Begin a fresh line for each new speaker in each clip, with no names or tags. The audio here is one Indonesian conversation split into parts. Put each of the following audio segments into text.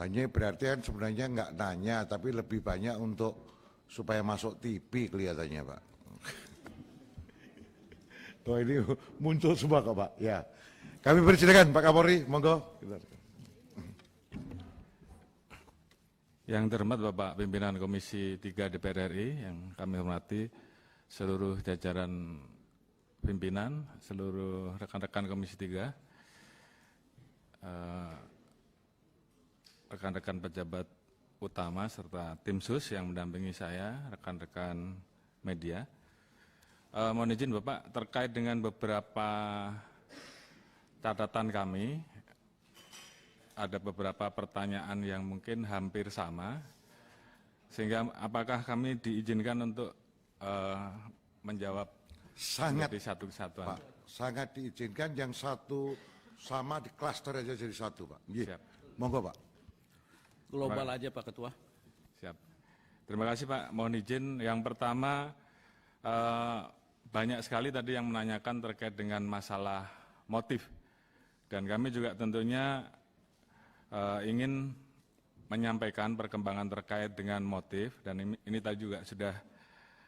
Hanya berarti kan sebenarnya nggak nanya, tapi lebih banyak untuk supaya masuk TV kelihatannya, Pak. Oh ini muncul semua kok, Pak. Ya, kami persilakan Pak Kapolri, monggo.
Yang terhormat Bapak Pimpinan Komisi 3 DPR RI, yang kami hormati seluruh jajaran pimpinan, seluruh rekan-rekan Komisi 3, rekan-rekan pejabat utama serta tim sus yang mendampingi saya, rekan-rekan media. Mohon izin Bapak, terkait dengan beberapa catatan kami, ada beberapa pertanyaan yang mungkin hampir sama, sehingga apakah kami diizinkan untuk menjawab
Sangat,
satu kesatuan?
Pak, sangat diizinkan, yang satu sama di klaster aja jadi satu, Pak.
Siap.
Monggo, Pak.
Global aja Pak Ketua.
Siap. Terima kasih Pak. Mohon izin, yang pertama banyak sekali tadi yang menanyakan terkait dengan masalah motif. Dan kami juga tentunya ingin menyampaikan perkembangan terkait dengan motif, dan ini tadi juga sudah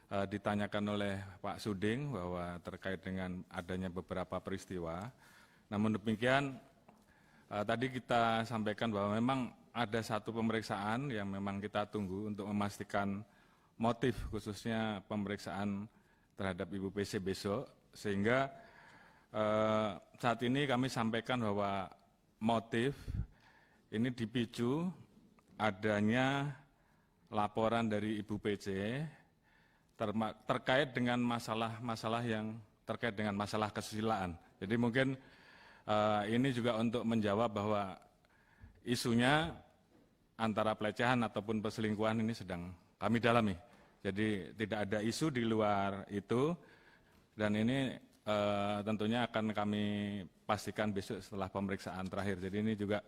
ditanyakan oleh Pak Suding bahwa terkait dengan adanya beberapa peristiwa. Namun demikian tadi kita sampaikan bahwa memang ada satu pemeriksaan yang memang kita tunggu untuk memastikan motif, khususnya pemeriksaan terhadap Ibu PC besok, sehingga saat ini kami sampaikan bahwa motif ini dipicu adanya laporan dari Ibu PC terkait dengan masalah-masalah yang terkait dengan masalah kesusilaan. Jadi mungkin ini juga untuk menjawab bahwa isunya antara pelecehan ataupun perselingkuhan ini sedang kami dalami. Jadi tidak ada isu di luar itu, dan ini tentunya akan kami pastikan besok setelah pemeriksaan terakhir. Jadi ini juga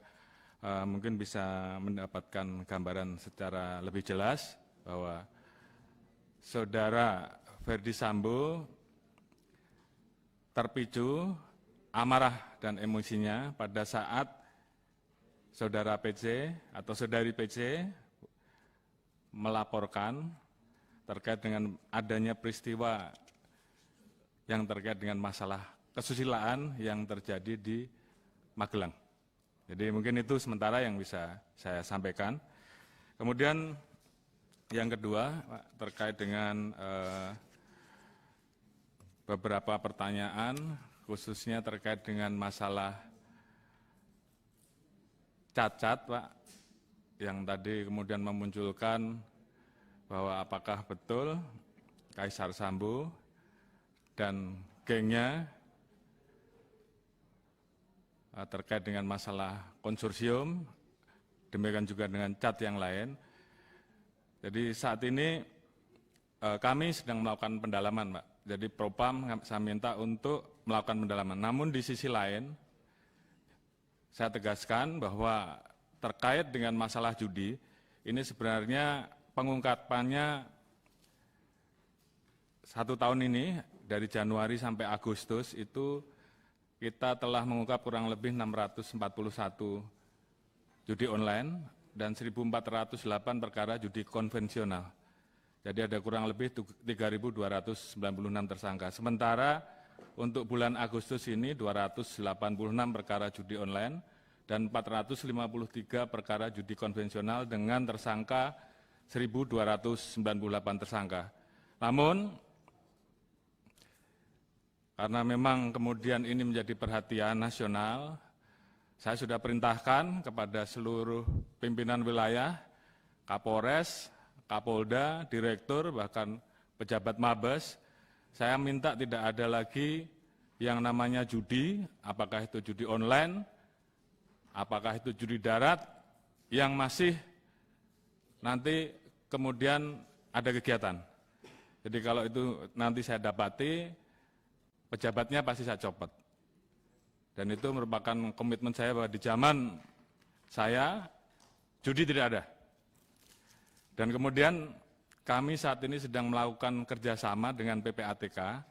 mungkin bisa mendapatkan gambaran secara lebih jelas bahwa Saudara Ferdi Sambo terpicu amarah dan emosinya pada saat Saudara PC atau Saudari PC melaporkan terkait dengan adanya peristiwa yang terkait dengan masalah kesusilaan yang terjadi di Magelang. Jadi mungkin itu sementara yang bisa saya sampaikan. Kemudian yang kedua, Pak, terkait dengan beberapa pertanyaan, khususnya terkait dengan masalah cacat, Pak, yang tadi kemudian memunculkan bahwa apakah betul Kaisar Sambo dan gengnya terkait dengan masalah konsorsium, demikian juga dengan cat yang lain. Jadi saat ini kami sedang melakukan pendalaman, Pak. Jadi Propam saya minta untuk melakukan pendalaman. Namun di sisi lain, saya tegaskan bahwa terkait dengan masalah judi, ini sebenarnya pengungkapannya 1 tahun ini, dari Januari sampai Agustus itu kita telah mengungkap kurang lebih 641 judi online dan 1.408 perkara judi konvensional. Jadi ada kurang lebih 3.296 tersangka. Sementara untuk bulan Agustus ini 286 perkara judi online dan 453 perkara judi konvensional dengan tersangka 1.298 tersangka. Namun karena memang kemudian ini menjadi perhatian nasional, saya sudah perintahkan kepada seluruh pimpinan wilayah, Kapolres, Kapolda, Direktur, bahkan pejabat Mabes, saya minta tidak ada lagi yang namanya judi, apakah itu judi online, apakah itu judi darat, yang masih nanti kemudian ada kegiatan. Jadi kalau itu nanti saya dapati, pejabatnya pasti saya copot. Dan itu merupakan komitmen saya bahwa di zaman saya, judi tidak ada. Dan kemudian kami saat ini sedang melakukan kerjasama dengan PPATK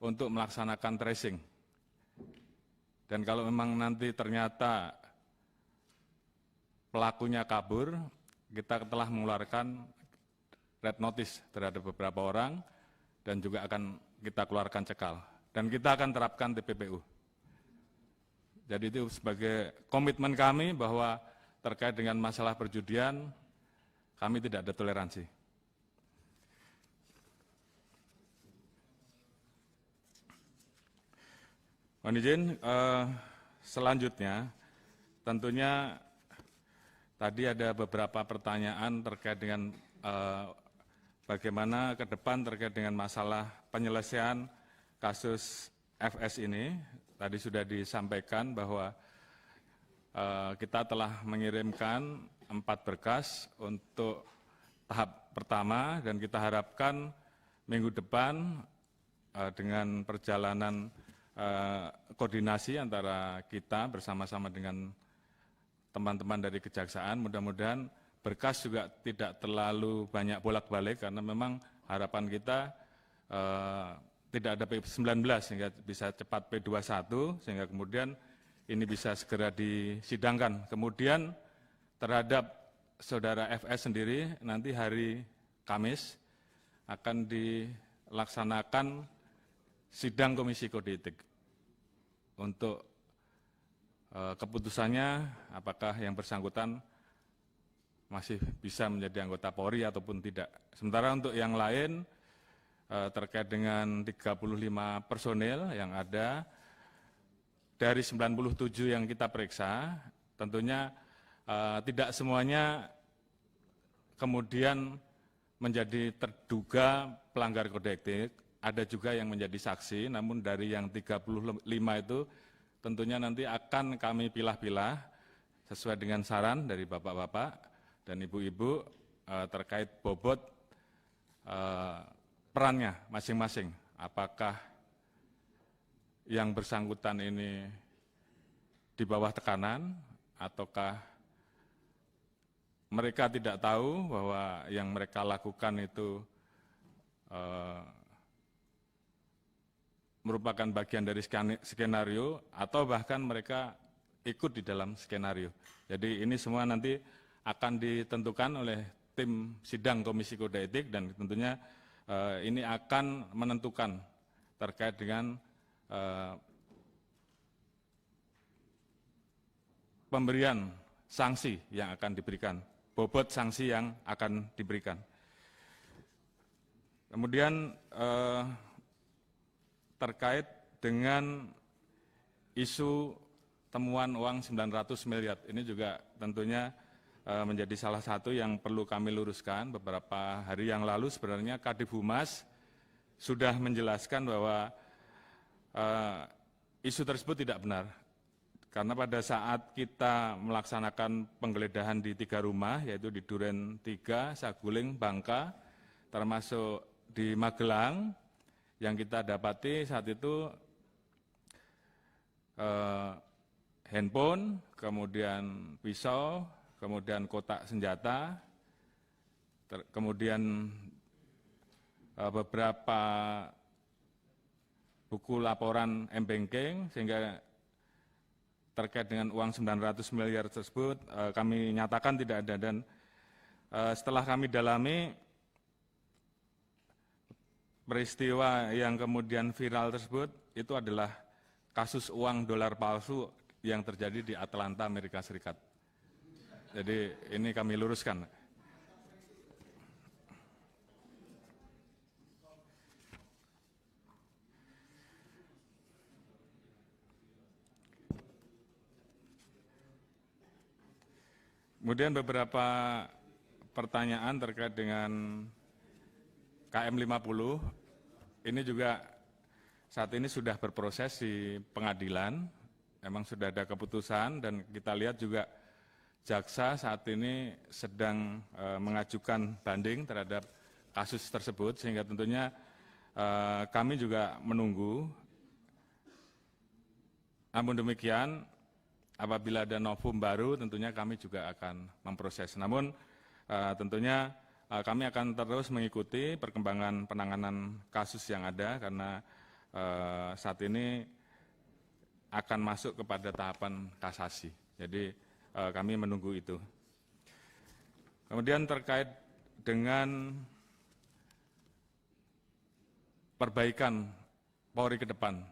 untuk melaksanakan tracing. Dan kalau memang nanti ternyata pelakunya kabur, kita telah mengeluarkan red notice terhadap beberapa orang dan juga akan kita keluarkan cekal. Dan kita akan terapkan TPPU. Jadi itu sebagai komitmen kami bahwa terkait dengan masalah perjudian, kami tidak ada toleransi. Mohon izin, selanjutnya tentunya tadi ada beberapa pertanyaan terkait dengan bagaimana ke depan terkait dengan masalah penyelesaian kasus FS ini. Tadi sudah disampaikan bahwa kita telah mengirimkan 4 berkas untuk tahap pertama dan kita harapkan minggu depan dengan perjalanan koordinasi antara kita bersama-sama dengan teman-teman dari Kejaksaan, mudah-mudahan berkas juga tidak terlalu banyak bolak-balik karena memang harapan kita tidak ada P19 sehingga bisa cepat P21 sehingga kemudian ini bisa segera disidangkan. Kemudian terhadap saudara FS sendiri nanti hari Kamis akan dilaksanakan sidang Komisi Kode Etik untuk keputusannya apakah yang bersangkutan masih bisa menjadi anggota Polri ataupun tidak. Sementara untuk yang lain terkait dengan 35 personil yang ada, dari 97 yang kita periksa, tentunya tidak semuanya kemudian menjadi terduga pelanggar kode etik, ada juga yang menjadi saksi, namun dari yang 35 itu tentunya nanti akan kami pilah-pilah sesuai dengan saran dari bapak-bapak dan ibu-ibu terkait bobot perannya masing-masing. Apakah yang bersangkutan ini di bawah tekanan, ataukah mereka tidak tahu bahwa yang mereka lakukan itu merupakan bagian dari skenario, atau bahkan mereka ikut di dalam skenario. Jadi ini semua nanti akan ditentukan oleh tim sidang Komisi Kode Etik dan tentunya ini akan menentukan terkait dengan pemberian sanksi yang akan diberikan, bobot sanksi yang akan diberikan. Kemudian terkait dengan isu temuan uang 900 miliar, ini juga tentunya menjadi salah satu yang perlu kami luruskan. Beberapa hari yang lalu sebenarnya Kadif Humas sudah menjelaskan bahwa isu tersebut tidak benar. Karena pada saat kita melaksanakan penggeledahan di 3 rumah, yaitu di Duren 3, Saguling, Bangka, termasuk di Magelang, yang kita dapati saat itu handphone, kemudian pisau, kemudian kotak senjata, kemudian beberapa buku laporan M-Banking, sehingga terkait dengan uang 900 miliar tersebut kami nyatakan tidak ada. Dan setelah kami dalami, peristiwa yang kemudian viral tersebut itu adalah kasus uang dolar palsu yang terjadi di Atlanta, Amerika Serikat. Jadi ini kami luruskan. Kemudian beberapa pertanyaan terkait dengan KM50, ini juga saat ini sudah berproses di pengadilan, memang sudah ada keputusan dan kita lihat juga jaksa saat ini sedang mengajukan banding terhadap kasus tersebut, sehingga tentunya kami juga menunggu. Namun demikian, apabila ada novum baru tentunya kami juga akan memproses. Namun tentunya kami akan terus mengikuti perkembangan penanganan kasus yang ada karena saat ini akan masuk kepada tahapan kasasi. Jadi kami menunggu itu. Kemudian terkait dengan perbaikan Polri ke depan.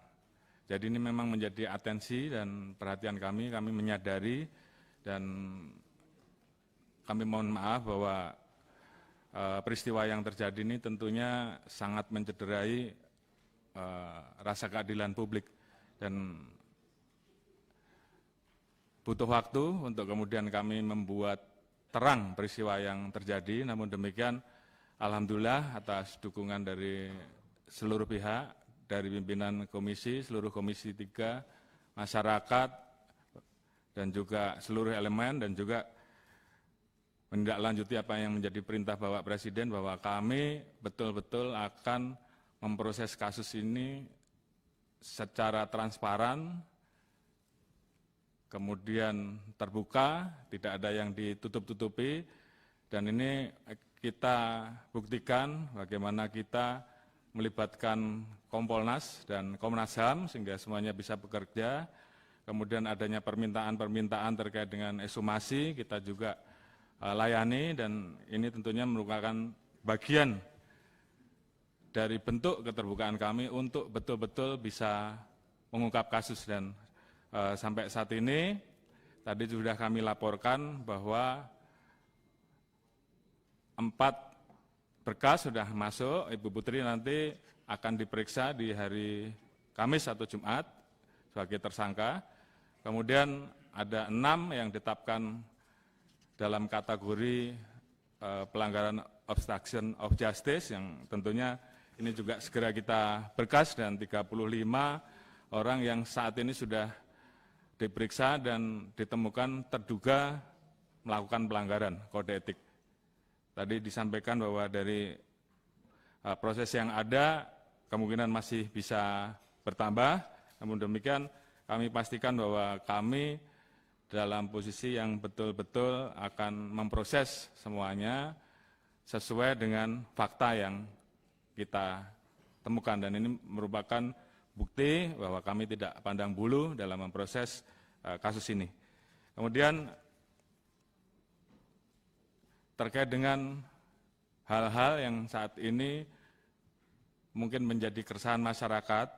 Jadi ini memang menjadi atensi dan perhatian kami menyadari dan kami mohon maaf bahwa peristiwa yang terjadi ini tentunya sangat mencederai rasa keadilan publik dan butuh waktu untuk kemudian kami membuat terang peristiwa yang terjadi. Namun demikian, alhamdulillah atas dukungan dari seluruh pihak, dari pimpinan komisi, seluruh komisi 3, masyarakat, dan juga seluruh elemen, dan juga menindaklanjuti apa yang menjadi perintah Bapak Presiden bahwa kami betul-betul akan memproses kasus ini secara transparan, kemudian terbuka, tidak ada yang ditutup-tutupi, dan ini kita buktikan bagaimana kita melibatkan Kompolnas dan Komnas HAM sehingga semuanya bisa bekerja. Kemudian adanya permintaan-permintaan terkait dengan ekshumasi, kita juga layani, dan ini tentunya merupakan bagian dari bentuk keterbukaan kami untuk betul-betul bisa mengungkap kasus. Dan sampai saat ini, tadi sudah kami laporkan bahwa 4 berkas sudah masuk, Ibu Putri nanti akan diperiksa di hari Kamis atau Jumat sebagai tersangka. Kemudian ada 6 yang ditetapkan dalam kategori pelanggaran obstruction of justice, yang tentunya ini juga segera kita berkas, dan 35 orang yang saat ini sudah diperiksa dan ditemukan terduga melakukan pelanggaran kode etik. Tadi disampaikan bahwa dari proses yang ada kemungkinan masih bisa bertambah, namun demikian kami pastikan bahwa kami dalam posisi yang betul-betul akan memproses semuanya sesuai dengan fakta yang kita temukan, dan ini merupakan bukti bahwa kami tidak pandang bulu dalam memproses kasus ini. Kemudian terkait dengan hal-hal yang saat ini mungkin menjadi keresahan masyarakat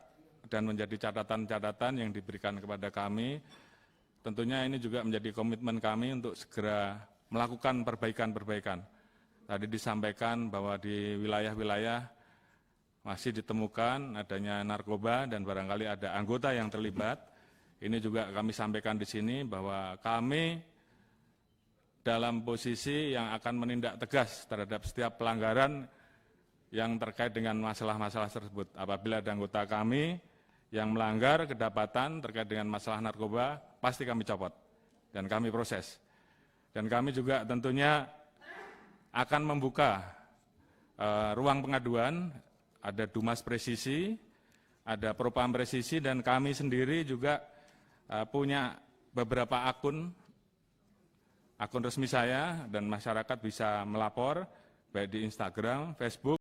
dan menjadi catatan-catatan yang diberikan kepada kami, tentunya ini juga menjadi komitmen kami untuk segera melakukan perbaikan-perbaikan. Tadi disampaikan bahwa di wilayah-wilayah masih ditemukan adanya narkoba dan barangkali ada anggota yang terlibat. Ini juga kami sampaikan di sini bahwa kami dalam posisi yang akan menindak tegas terhadap setiap pelanggaran yang terkait dengan masalah-masalah tersebut. Apabila ada anggota kami yang melanggar kedapatan terkait dengan masalah narkoba, pasti kami copot dan kami proses. Dan kami juga tentunya akan membuka ruang pengaduan. Ada Dumas Presisi, ada Propam Presisi, dan kami sendiri juga punya beberapa akun resmi saya, dan masyarakat bisa melapor baik di Instagram, Facebook,